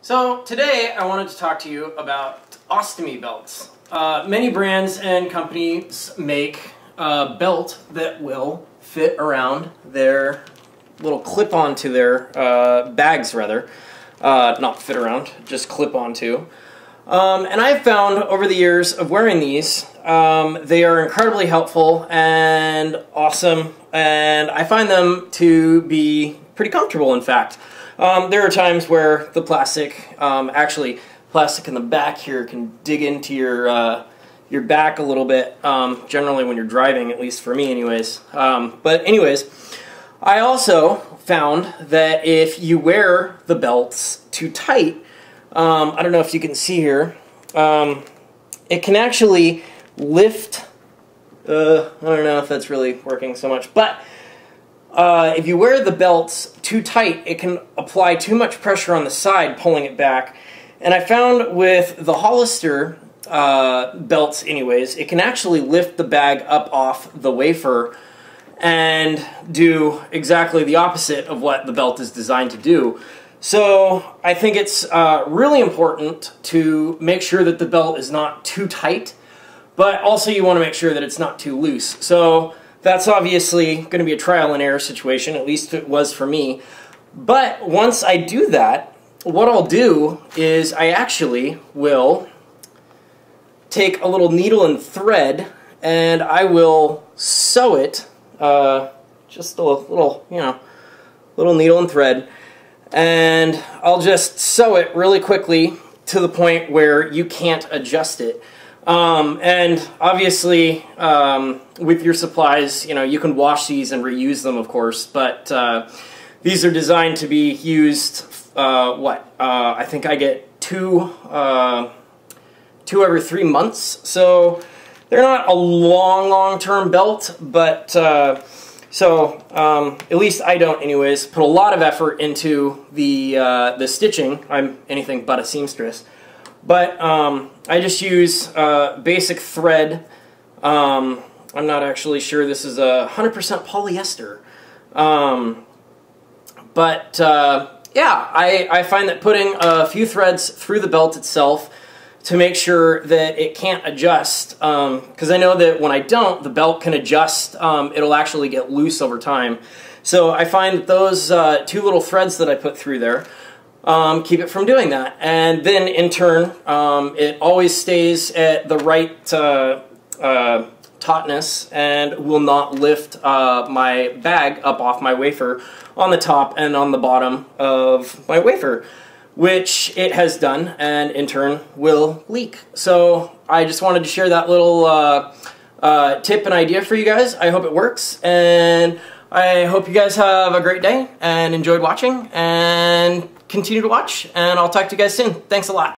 So today I wanted to talk to you about ostomy belts. Many brands and companies make a belt that will fit around their little clip onto their bags, rather. Not fit around, just clip onto. And I've found over the years of wearing these, they are incredibly helpful and awesome, and I find them to be pretty comfortable, in fact. There are times where the plastic, actually plastic in the back here can dig into your back a little bit, generally when you're driving, at least for me anyways. But anyways, I also found that if you wear the belts too tight, I don't know if you can see here, it can actually lift, I don't know if that's really working so much, but if you wear the belts too tight, it can apply too much pressure on the side, pulling it back. And I found with the Hollister belts anyways, it can actually lift the bag up off the wafer and do exactly the opposite of what the belt is designed to do. So I think it's really important to make sure that the belt is not too tight, but also you want to make sure that it's not too loose. So that's obviously going to be a trial and error situation, at least it was for me. But once I do that, what I'll do is I actually will take a little needle and thread and I will sew it, just a little, little needle and thread, and I'll just sew it really quickly to the point where you can't adjust it. And obviously, with your supplies, you can wash these and reuse them, of course, but these are designed to be used, I think I get two every 3 months, so they're not a long-term belt, but at least I don't anyways, put a lot of effort into the stitching. I'm anything but a seamstress. But I just use basic thread. I'm not actually sure this is 100% polyester. Yeah, I find that putting a few threads through the belt itself to make sure that it can't adjust, because I know that when I don't, the belt can adjust. It'll actually get loose over time. So I find that those two little threads that I put through there keep it from doing that. And then in turn, it always stays at the right tautness and will not lift my bag up off my wafer on the top and on the bottom of my wafer, which it has done, and in turn will leak. So I just wanted to share that little tip and idea for you guys. I hope it works, and I hope you guys have a great day and enjoyed watching, and continue to watch, and I'll talk to you guys soon. Thanks a lot.